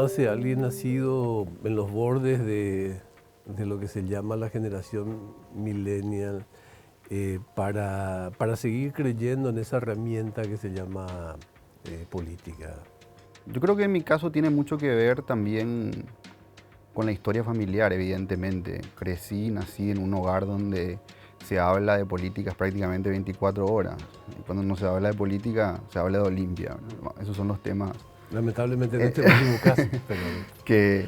hace alguien nacido en los bordes de lo que se llama la generación millennial para seguir creyendo en esa herramienta que se llama política? Yo creo que en mi caso tiene mucho que ver también con la historia familiar, evidentemente. Nací en un hogar donde se habla de políticas prácticamente 24 horas. Y cuando no se habla de política, se habla de Olimpia, ¿no? Esos son los temas Lamentablemente en este último caso. Pero... que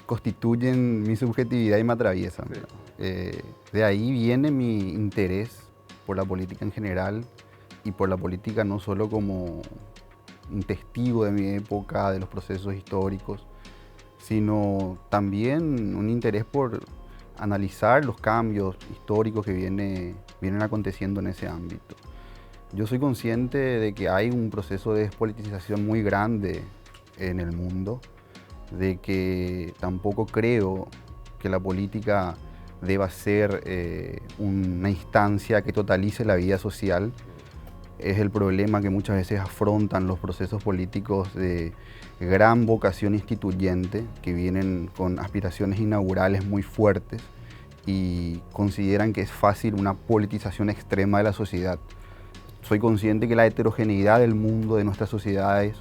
constituyen mi subjetividad y me atraviesan. Sí. De ahí viene mi interés por la política en general y por la política no solo como un testigo de mi época, de los procesos históricos, sino también un interés por analizar los cambios históricos que vienen aconteciendo en ese ámbito. Yo soy consciente de que hay un proceso de despolitización muy grande en el mundo, de que tampoco creo que la política deba ser una instancia que totalice la vida social. Es el problema que muchas veces afrontan los procesos políticos de gran vocación instituyente, que vienen con aspiraciones inaugurales muy fuertes y consideran que es fácil una politización extrema de la sociedad. Soy consciente que la heterogeneidad del mundo, de nuestras sociedades,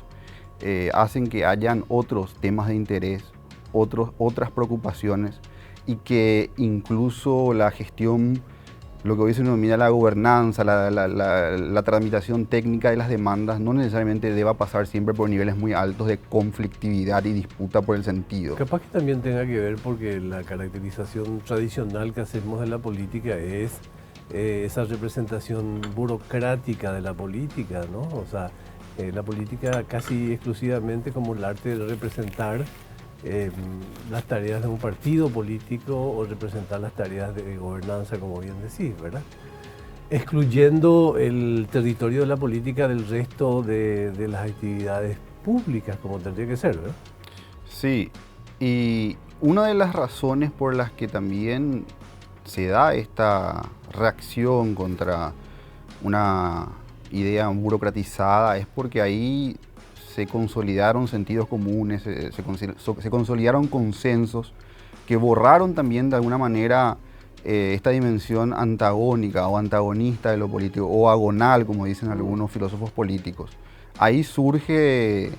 hacen que hayan otros temas de interés, otras preocupaciones, y que incluso la gestión, lo que hoy se denomina la gobernanza, la tramitación técnica de las demandas, no necesariamente deba pasar siempre por niveles muy altos de conflictividad y disputa por el sentido. Capaz que también tenga que ver porque la caracterización tradicional que hacemos de la política es esa representación burocrática de la política, ¿no? O sea, la política casi exclusivamente como el arte de representar las tareas de un partido político o representar las tareas de gobernanza, como bien decís, ¿verdad? Excluyendo el territorio de la política del resto de las actividades públicas, como tendría que ser, ¿verdad? Sí, y una de las razones por las que también se da esta reacción contra una idea burocratizada es porque ahí se consolidaron sentidos comunes, se consolidaron consensos que borraron también de alguna manera esta dimensión antagónica o antagonista de lo político, o agonal, como dicen algunos filósofos políticos. Ahí surge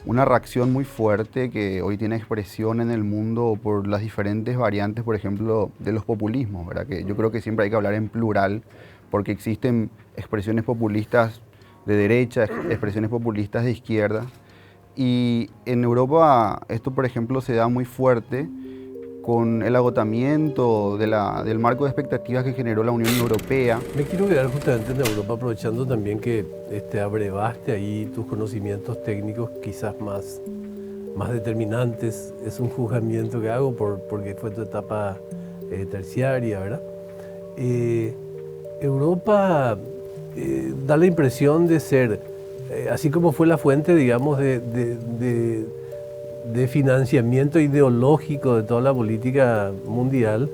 una reacción muy fuerte que hoy tiene expresión en el mundo por las diferentes variantes, por ejemplo, de los populismos, ¿verdad? Que yo creo que siempre hay que hablar en plural, porque existen expresiones populistas de derecha, expresiones populistas de izquierda. Y en Europa esto, por ejemplo, se da muy fuerte con el agotamiento del marco de expectativas que generó la Unión Europea. Me quiero quedar justamente en Europa, aprovechando también que abrevaste ahí tus conocimientos técnicos quizás más determinantes. Es un juzgamiento que hago porque fue tu etapa terciaria, ¿verdad? Europa da la impresión de ser, así como fue la fuente, digamos, de financiamiento ideológico de toda la política mundial,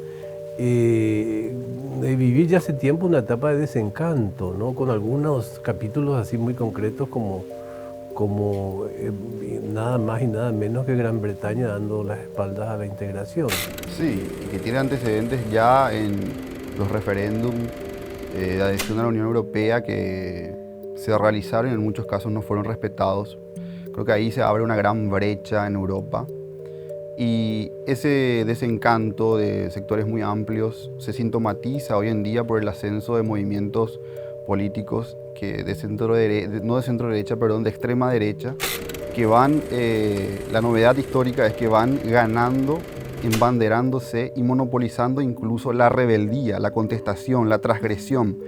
de vivir ya hace tiempo una etapa de desencanto, ¿no? Con algunos capítulos así muy concretos como nada más y nada menos que Gran Bretaña dando las espaldas a la integración. Sí, y que tiene antecedentes ya en los referéndums de adhesión a la Unión Europea que se realizaron y en muchos casos no fueron respetados. Creo que ahí se abre una gran brecha en Europa y ese desencanto de sectores muy amplios se sintomatiza hoy en día por el ascenso de movimientos políticos que de extrema derecha, que van, la novedad histórica es que van ganando, embanderándose y monopolizando incluso la rebeldía, la contestación, la transgresión.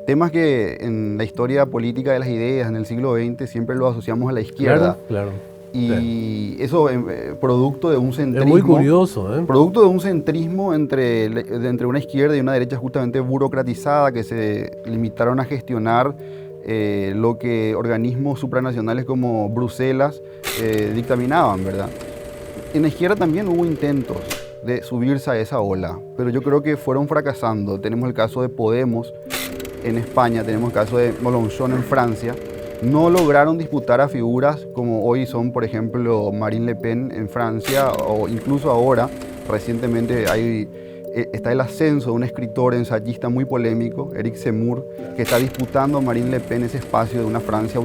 Temas que en la historia política de las ideas en el siglo XX siempre lo asociamos a la izquierda. Claro. Y eso producto de un centrismo. Es muy curioso, ¿eh? Producto de un centrismo entre una izquierda y una derecha justamente burocratizada que se limitaron a gestionar lo que organismos supranacionales como Bruselas dictaminaban, ¿verdad? En la izquierda también hubo intentos de subirse a esa ola, pero yo creo que fueron fracasando. Tenemos el caso de Podemos en España, tenemos el caso de Mélenchon en Francia, no lograron disputar a figuras como hoy son, por ejemplo, Marine Le Pen en Francia, o incluso ahora, recientemente está el ascenso de un escritor ensayista muy polémico, Éric Zemmour, que está disputando a Marine Le Pen ese espacio de una Francia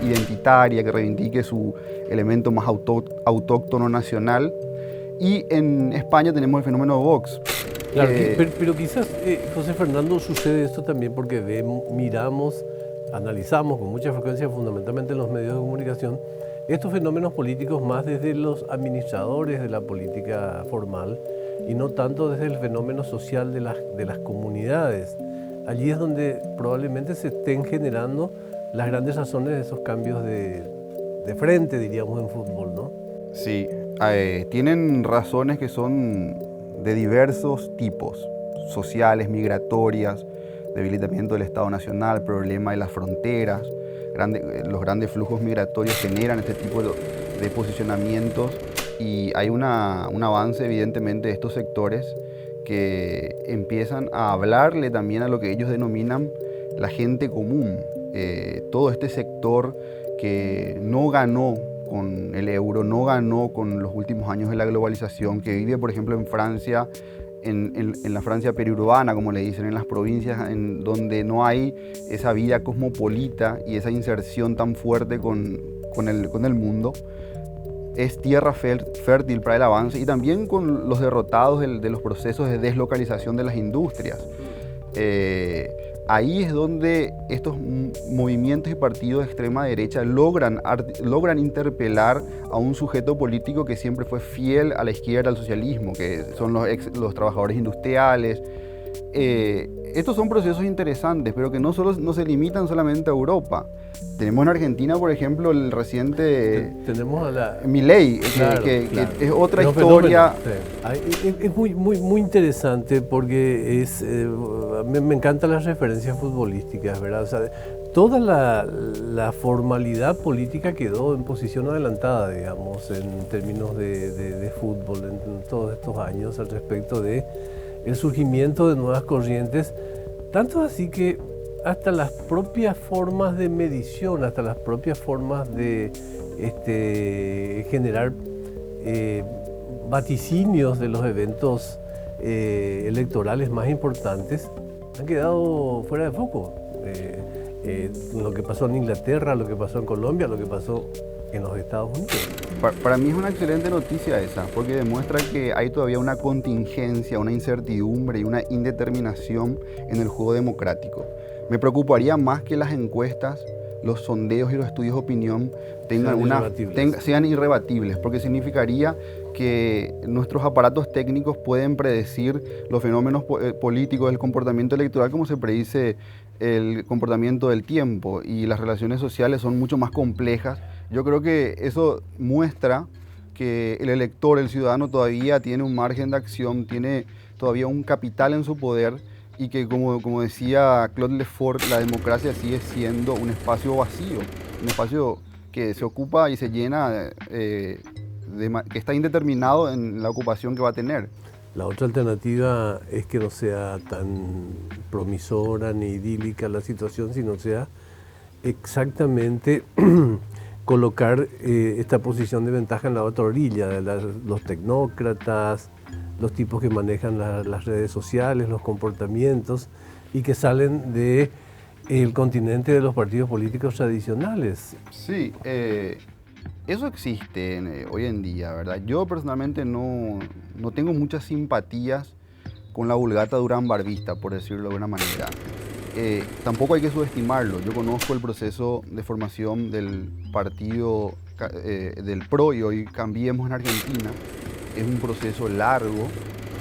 identitaria, que reivindique su elemento más autóctono nacional. Y en España tenemos el fenómeno Vox. Claro, pero quizás, José Fernando, sucede esto también porque miramos, analizamos con mucha frecuencia, fundamentalmente en los medios de comunicación, estos fenómenos políticos más desde los administradores de la política formal y no tanto desde el fenómeno social de las comunidades. Allí es donde probablemente se estén generando las grandes razones de esos cambios de frente, diríamos, en fútbol, ¿no? Sí, tienen razones que son de diversos tipos, sociales, migratorias, debilitamiento del Estado Nacional, problema de las fronteras, los grandes flujos migratorios generan este tipo de posicionamientos y hay un avance evidentemente de estos sectores que empiezan a hablarle también a lo que ellos denominan la gente común, todo este sector que no ganó con el euro, no ganó con los últimos años de la globalización, que vive, por ejemplo, en Francia, en la Francia periurbana, como le dicen, en las provincias en donde no hay esa vida cosmopolita y esa inserción tan fuerte con el mundo. Es tierra fértil para el avance y también con los derrotados de los procesos de deslocalización de las industrias. Ahí es donde estos movimientos y partidos de extrema derecha logran interpelar a un sujeto político que siempre fue fiel a la izquierda, al socialismo, que son los trabajadores industriales. Estos son procesos interesantes, pero que no se limitan solamente a Europa. Tenemos en Argentina, por ejemplo, el reciente tenemos Milei, claro, que es otra los historia. Sí. Es muy interesante porque me encantan las referencias futbolísticas, ¿verdad? O sea, toda la formalidad política quedó en posición adelantada, digamos, en términos de fútbol en todos estos años al respecto de el surgimiento de nuevas corrientes, tanto así que hasta las propias formas de medición, hasta las propias formas de generar vaticinios de los eventos electorales más importantes han quedado fuera de foco. Lo que pasó en Inglaterra, lo que pasó en Colombia, lo que pasó en los Estados Unidos. Para mí es una excelente noticia esa, porque demuestra que hay todavía una contingencia, una incertidumbre y una indeterminación en el juego democrático. Me preocuparía más que las encuestas, los sondeos y los estudios de opinión sean irrebatibles, porque significaría que nuestros aparatos técnicos pueden predecir los fenómenos políticos del comportamiento electoral como se predice el comportamiento del tiempo, y las relaciones sociales son mucho más complejas. Yo creo que eso muestra que el elector, el ciudadano, todavía tiene un margen de acción, tiene todavía un capital en su poder, y que como decía Claude Lefort, la democracia sigue siendo un espacio vacío, un espacio que se ocupa y se llena, que está indeterminado en la ocupación que va a tener. La otra alternativa es que no sea tan promisora ni idílica la situación, sino sea exactamente colocar esta posición de ventaja en la otra orilla, de los tecnócratas, los tipos que manejan las redes sociales, los comportamientos y que salen del continente de los partidos políticos tradicionales. Sí, eso existe hoy en día, ¿verdad? Yo personalmente no tengo muchas simpatías con la vulgata durán-barbista, por decirlo de alguna manera. Tampoco hay que subestimarlo. Yo conozco el proceso de formación del partido del PRO y hoy Cambiemos en Argentina. Es un proceso largo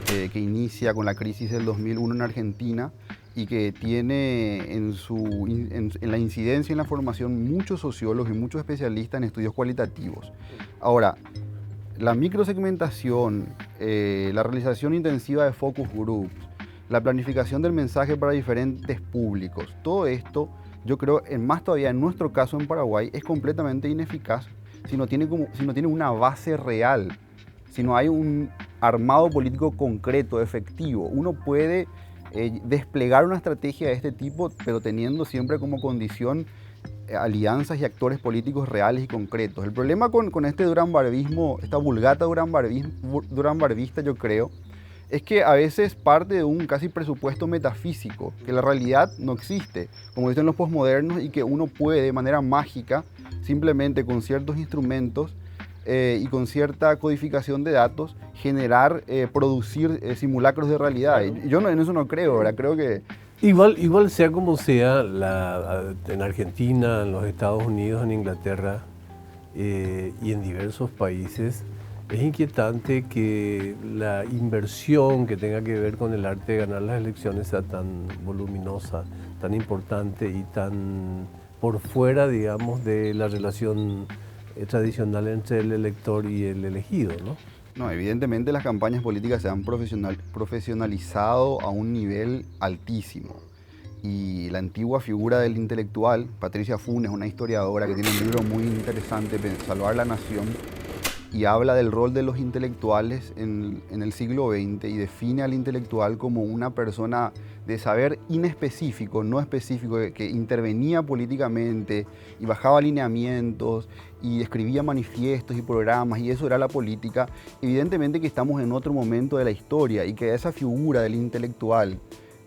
que inicia con la crisis del 2001 en Argentina y que tiene en la incidencia en la formación muchos sociólogos y muchos especialistas en estudios cualitativos. Ahora, la microsegmentación, la realización intensiva de focus groups, la planificación del mensaje para diferentes públicos, todo esto, yo creo, más todavía en nuestro caso en Paraguay, es completamente ineficaz si no tiene una base real, si no hay un armado político concreto, efectivo. Uno puede desplegar una estrategia de este tipo, pero teniendo siempre como condición alianzas y actores políticos reales y concretos. El problema con este duranbarbismo, esta vulgata duranbarbista, yo creo, es que a veces parte de un casi presupuesto metafísico, que la realidad no existe, como dicen los posmodernos, y que uno puede de manera mágica, simplemente con ciertos instrumentos y con cierta codificación de datos, generar, producir simulacros de realidad. Y yo en eso no creo, ¿verdad? Creo que... Igual sea como sea, en Argentina, en los Estados Unidos, en Inglaterra y en diversos países, es inquietante que la inversión que tenga que ver con el arte de ganar las elecciones sea tan voluminosa, tan importante y tan por fuera, digamos, de la relación tradicional entre el elector y el elegido, ¿no? No, evidentemente las campañas políticas se han profesionalizado a un nivel altísimo. Y la antigua figura del intelectual, Patricia Funes, una historiadora que tiene un libro muy interesante, Salvar la Nación, y habla del rol de los intelectuales en el siglo XX y define al intelectual como una persona de saber inespecífico, no específico, que intervenía políticamente y bajaba lineamientos y escribía manifiestos y programas, y eso era la política. Evidentemente que estamos en otro momento de la historia y que esa figura del intelectual,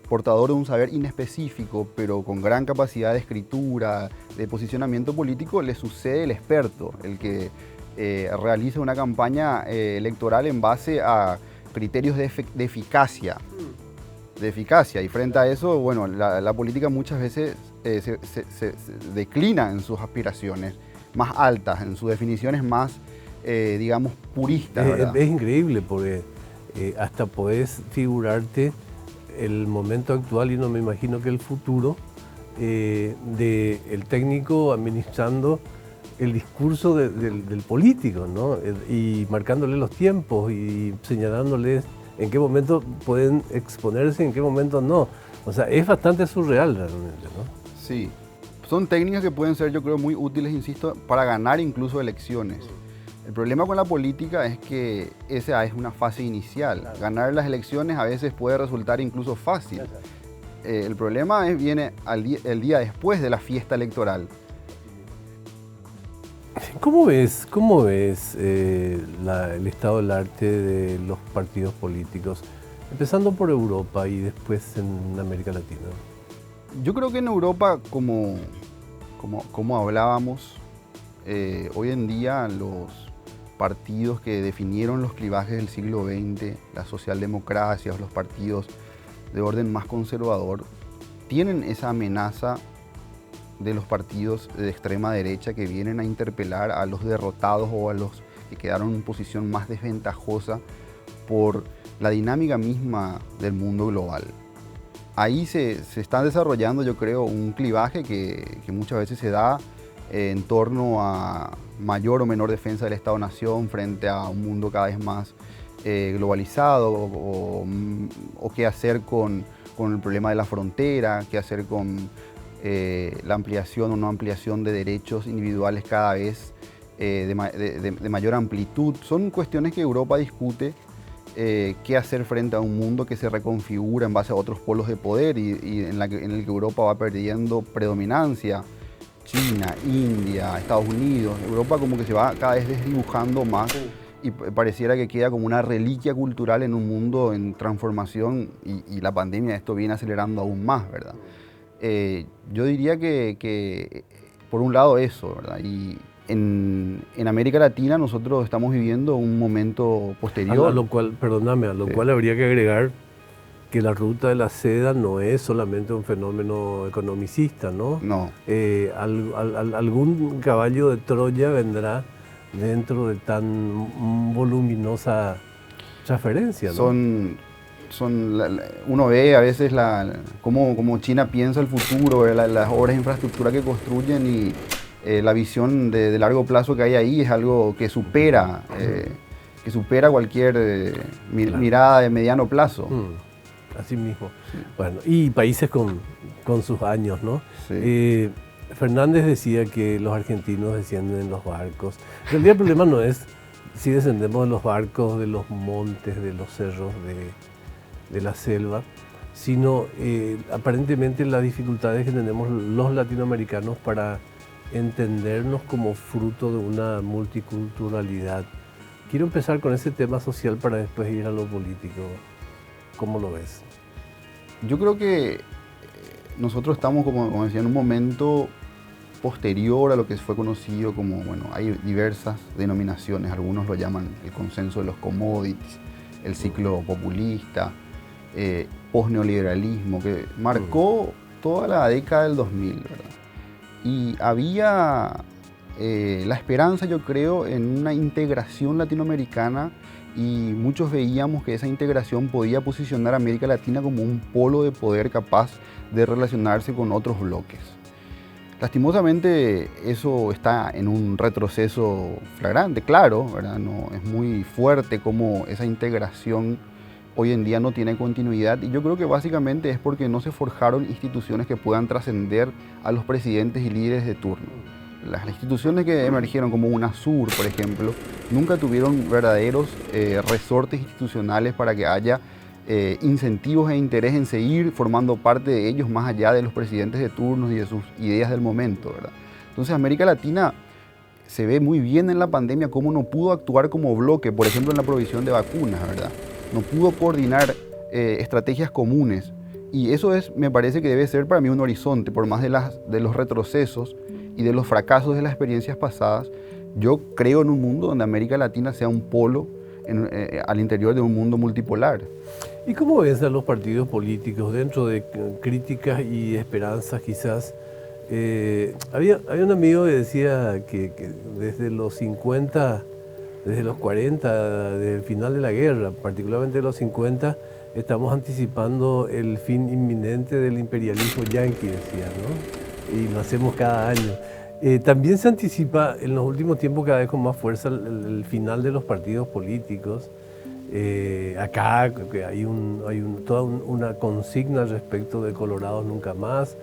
portador de un saber inespecífico, pero con gran capacidad de escritura, de posicionamiento político, le sucede el experto, el que realiza una campaña electoral en base a criterios de eficacia. Y frente a eso, bueno, la política muchas veces se declina en sus aspiraciones más altas, en sus definiciones más, digamos, puristas, ¿verdad? Es increíble porque hasta podés figurarte el momento actual, y no me imagino que el futuro, del técnico administrando el discurso del político, ¿no? Y marcándole los tiempos y señalándoles en qué momento pueden exponerse y en qué momento no. O sea, es bastante surreal realmente, ¿no? Sí, son técnicas que pueden ser, yo creo, muy útiles, insisto, para ganar incluso elecciones. El problema con la política es que esa es una fase inicial. Claro. Ganar las elecciones a veces puede resultar incluso fácil. El problema viene el día después de la fiesta electoral. ¿Cómo ves el estado del arte de los partidos políticos, empezando por Europa y después en América Latina? Yo creo que en Europa, como hablábamos, hoy en día los partidos que definieron los clivajes del siglo XX, las socialdemocracias, los partidos de orden más conservador, tienen esa amenaza de los partidos de extrema derecha que vienen a interpelar a los derrotados o a los que quedaron en posición más desventajosa por la dinámica misma del mundo global. Ahí se está desarrollando, yo creo, un clivaje que muchas veces se da en torno a mayor o menor defensa del Estado-Nación frente a un mundo cada vez más globalizado, o qué hacer con el problema de la frontera, qué hacer con la ampliación o no ampliación de derechos individuales cada vez de mayor amplitud. Son cuestiones que Europa discute, qué hacer frente a un mundo que se reconfigura en base a otros polos de poder y en el que Europa va perdiendo predominancia. China, India, Estados Unidos, Europa como que se va cada vez desdibujando más y pareciera que queda como una reliquia cultural en un mundo en transformación, y la pandemia esto viene acelerando aún más, ¿verdad? Yo diría que por un lado eso, ¿verdad? Y en América Latina nosotros estamos viviendo un momento posterior. A lo cual, perdóname, a lo cual habría que agregar que la ruta de la seda no es solamente un fenómeno economicista, ¿no? No. Algún caballo de Troya vendrá dentro de tan voluminosa transferencia, ¿no? Uno ve a veces cómo China piensa el futuro, las obras de infraestructura que construyen, y la visión de largo plazo que hay ahí es algo que supera cualquier mirada de mediano plazo. Así mismo. Sí. Bueno, y países con sus años, ¿no? Sí. Fernández decía que los argentinos descienden en los barcos. En realidad el problema no es si descendemos de los barcos, de los montes, de los cerros, de la selva, sino aparentemente las dificultades que tenemos los latinoamericanos para entendernos como fruto de una multiculturalidad. Quiero empezar con ese tema social para después ir a lo político. ¿Cómo lo ves? Yo creo que nosotros estamos, como decía, en un momento posterior a lo que fue conocido como, bueno, hay diversas denominaciones, algunos lo llaman el consenso de los commodities, el ciclo populista, posneoliberalismo, que marcó toda la década del 2000, ¿verdad? Y había la esperanza, yo creo, en una integración latinoamericana, y muchos veíamos que esa integración podía posicionar a América Latina como un polo de poder capaz de relacionarse con otros bloques. Lastimosamente eso está en un retroceso flagrante, claro, ¿verdad? No, es muy fuerte como esa integración hoy en día no tiene continuidad, y yo creo que básicamente es porque no se forjaron instituciones que puedan trascender a los presidentes y líderes de turno. Las instituciones que emergieron como UNASUR, por ejemplo, nunca tuvieron verdaderos resortes institucionales para que haya incentivos e interés en seguir formando parte de ellos más allá de los presidentes de turnos y de sus ideas del momento, ¿verdad? Entonces América Latina se ve muy bien en la pandemia cómo no pudo actuar como bloque, por ejemplo en la provisión de vacunas, ¿verdad? No pudo coordinar estrategias comunes, y eso me parece que debe ser para mí un horizonte, por más de los retrocesos y de los fracasos de las experiencias pasadas. Yo creo en un mundo donde América Latina sea un polo al interior de un mundo multipolar. ¿Y cómo ves a los partidos políticos dentro de críticas y esperanzas quizás? Había un amigo que decía que desde los 50, desde los 40, desde el final de la guerra, particularmente de los 50, estamos anticipando el fin inminente del imperialismo yanqui, decía, ¿no? Y lo hacemos cada año. También se anticipa en los últimos tiempos cada vez con más fuerza el final de los partidos políticos. Acá que hay toda una consigna respecto de Colorados nunca más.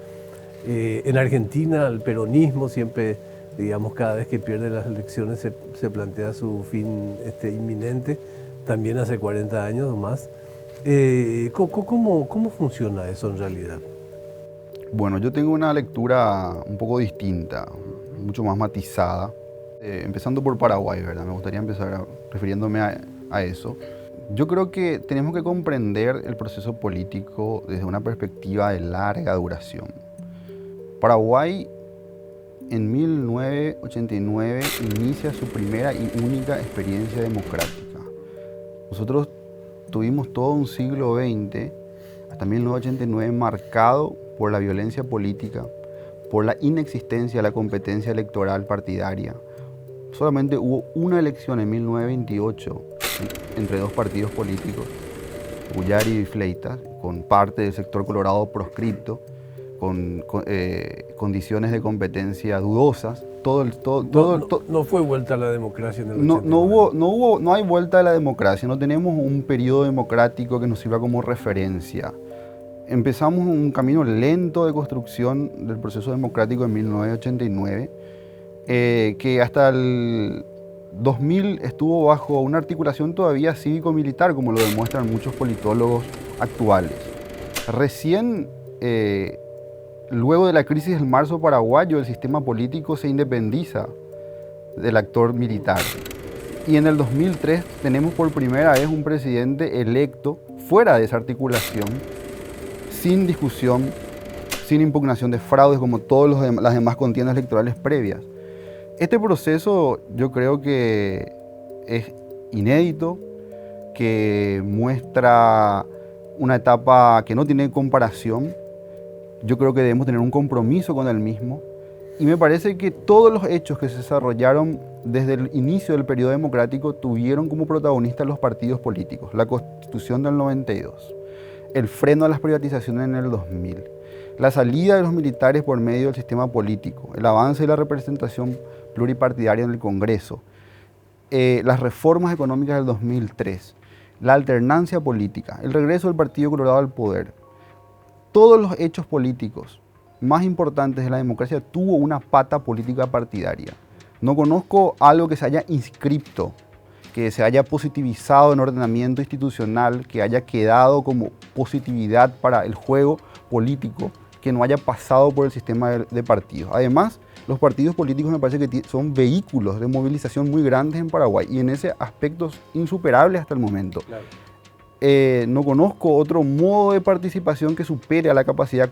En Argentina el peronismo siempre, digamos, cada vez que pierde las elecciones se plantea su fin inminente, también hace 40 años o más. ¿Cómo funciona eso en realidad? Bueno, yo tengo una lectura un poco distinta, mucho más matizada, empezando por Paraguay, ¿verdad? Me gustaría empezar refiriéndome a eso. Yo creo que tenemos que comprender el proceso político desde una perspectiva de larga duración. Paraguay en 1989 inicia su primera y única experiencia democrática. Nosotros tuvimos todo un siglo XX, hasta 1989, marcado por la violencia política, por la inexistencia de la competencia electoral partidaria. Solamente hubo una elección en 1928 entre dos partidos políticos, Ullari y Fleitas, con parte del sector colorado proscripto, con condiciones de competencia dudosas. No fue vuelta a la democracia en el 89. No hay vuelta a la democracia, no tenemos un periodo democrático que nos sirva como referencia. Empezamos un camino lento de construcción del proceso democrático en 1989, que hasta el 2000 estuvo bajo una articulación todavía cívico-militar, como lo demuestran muchos politólogos actuales. Recién, luego de la crisis del marzo paraguayo, el sistema político se independiza del actor militar. Y en el 2003 tenemos por primera vez un presidente electo fuera de esa articulación, sin discusión, sin impugnación de fraudes como todas las demás contiendas electorales previas. Este proceso yo creo que es inédito, que muestra una etapa que no tiene comparación. Yo creo que debemos tener un compromiso con el mismo, y me parece que todos los hechos que se desarrollaron desde el inicio del periodo democrático tuvieron como protagonistas los partidos políticos. La Constitución del 92, el freno a las privatizaciones en el 2000, la salida de los militares por medio del sistema político, el avance de la representación pluripartidaria en el Congreso, las reformas económicas del 2003, la alternancia política, el regreso del Partido Colorado al poder. Todos los hechos políticos más importantes de la democracia tuvo una pata política partidaria. No conozco algo que se haya inscripto, que se haya positivizado en ordenamiento institucional, que haya quedado como positividad para el juego político, que no haya pasado por el sistema de partidos. Además, los partidos políticos me parece que son vehículos de movilización muy grandes en Paraguay y en ese aspecto es insuperable hasta el momento. Claro. No conozco otro modo de participación que supere a la capacidad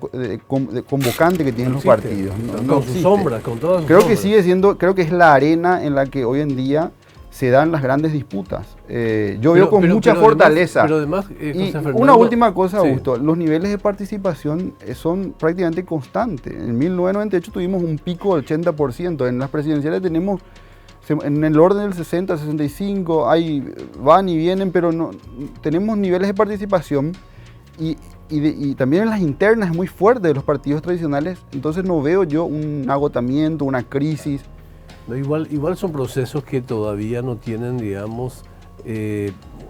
convocante que tienen los partidos. Con sus sombras, con todas sus sombras. Que sigue siendo, creo que es la arena en la que hoy en día se dan las grandes disputas. Yo veo con mucha fortaleza. Y una última cosa, Augusto, los niveles de participación son prácticamente constantes. En 1998 tuvimos un pico del 80%, en las presidenciales tenemos en el orden del 60, 65, van y vienen, pero no, tenemos niveles de participación y también en las internas es muy fuerte de los partidos tradicionales, entonces no veo yo un agotamiento, una crisis. No, igual son procesos que todavía no tienen, digamos,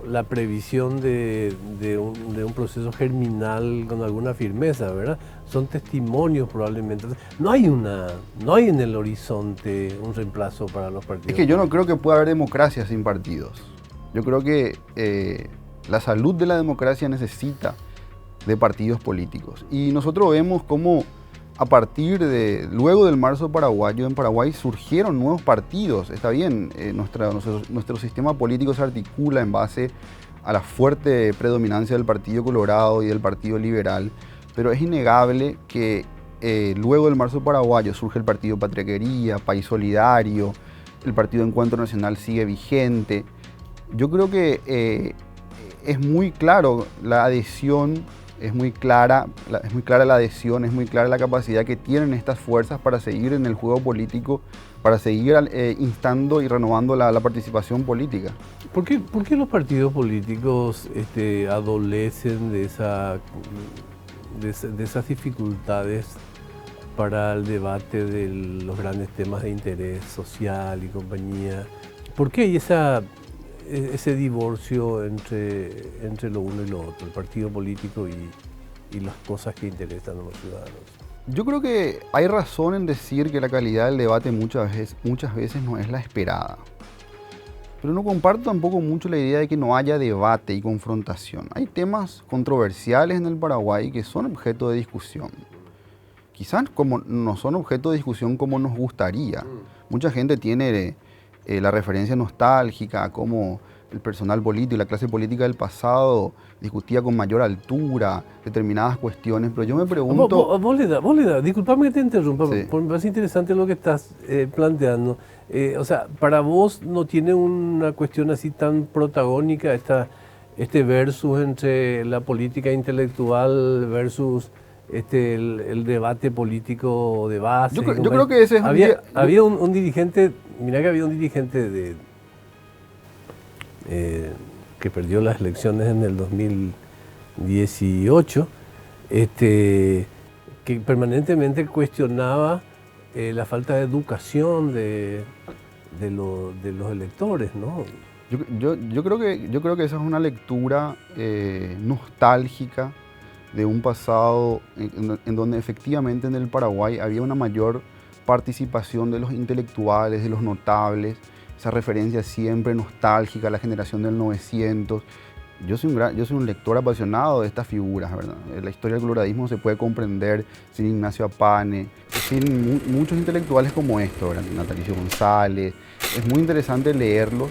la previsión de un proceso germinal con alguna firmeza, ¿verdad? Son testimonios probablemente. No hay en el horizonte un reemplazo para los partidos. Es que yo no creo que pueda haber democracia sin partidos. Yo creo que la salud de la democracia necesita de partidos políticos. Y nosotros vemos cómo luego del marzo paraguayo, en Paraguay surgieron nuevos partidos. Está bien, nuestro sistema político se articula en base a la fuerte predominancia del Partido Colorado y del Partido Liberal, pero es innegable que luego del marzo paraguayo surge el Partido Patria Quería, País Solidario, el Partido Encuentro Nacional sigue vigente. Yo creo que es muy claro la adhesión. Es muy clara la adhesión, es muy clara la capacidad que tienen estas fuerzas para seguir en el juego político, para seguir instando y renovando la participación política. ¿Por qué los partidos políticos adolecen de esas dificultades para el debate de los grandes temas de interés social y compañía? ¿Por qué hay ese divorcio entre lo uno y lo otro, el partido político y las cosas que interesan a los ciudadanos? Yo creo que hay razón en decir que la calidad del debate muchas veces no es la esperada. Pero no comparto tampoco mucho la idea de que no haya debate y confrontación. Hay temas controversiales en el Paraguay que son objeto de discusión. Quizás no son objeto de discusión como nos gustaría. Mucha gente tiene la referencia nostálgica a cómo el personal político y la clase política del pasado discutía con mayor altura determinadas cuestiones, pero yo me pregunto... Vos le das, disculpame que te interrumpa, sí. Me parece interesante lo que estás planteando. O sea, para vos no tiene una cuestión así tan protagónica este versus entre la política intelectual versus el debate político de base. Yo creo que ese es había un dirigente, mirá que había un dirigente que perdió las elecciones en el 2018, que permanentemente cuestionaba la falta de educación de los electores, ¿no? Yo creo que esa es una lectura nostálgica de un pasado en donde efectivamente en el Paraguay había una mayor participación de los intelectuales, de los notables, esa referencia siempre nostálgica a la generación del 900. Yo soy un lector apasionado de estas figuras, ¿verdad? La historia del coloradismo se puede comprender sin Ignacio Apane, sin muchos intelectuales como estos, ¿verdad? Natalicio González. Es muy interesante leerlos,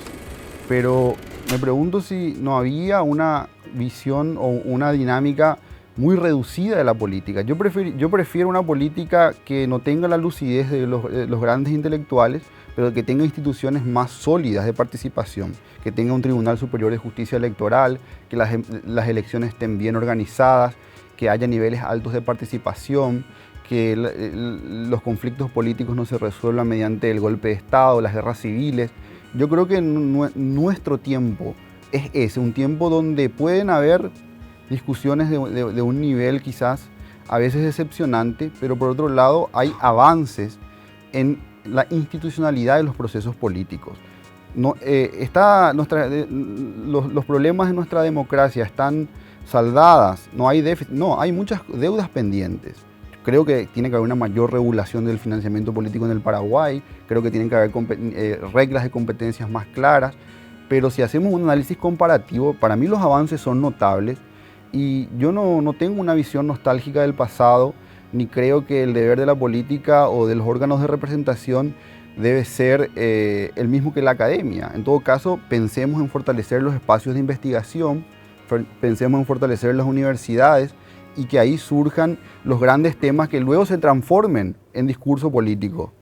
pero me pregunto si no había una visión o una dinámica muy reducida de la política. Yo prefiero una política que no tenga la lucidez de los grandes intelectuales, pero que tenga instituciones más sólidas de participación, que tenga un Tribunal Superior de Justicia Electoral, que las elecciones estén bien organizadas, que haya niveles altos de participación, que los conflictos políticos no se resuelvan mediante el golpe de Estado, las guerras civiles. Yo creo que nuestro tiempo es ese, un tiempo donde pueden haber discusiones de un nivel quizás a veces decepcionante, pero por otro lado hay avances en la institucionalidad de los procesos políticos. Los problemas de nuestra democracia están saldadas, no hay déficit, no, hay muchas deudas pendientes. Creo que tiene que haber una mayor regulación del financiamiento político en el Paraguay, creo que tienen que haber reglas de competencias más claras, pero si hacemos un análisis comparativo, para mí los avances son notables y yo no tengo una visión nostálgica del pasado ni creo que el deber de la política o de los órganos de representación debe ser el mismo que la academia. En todo caso, pensemos en fortalecer los espacios de investigación, pensemos en fortalecer las universidades y que ahí surjan los grandes temas que luego se transformen en discurso político.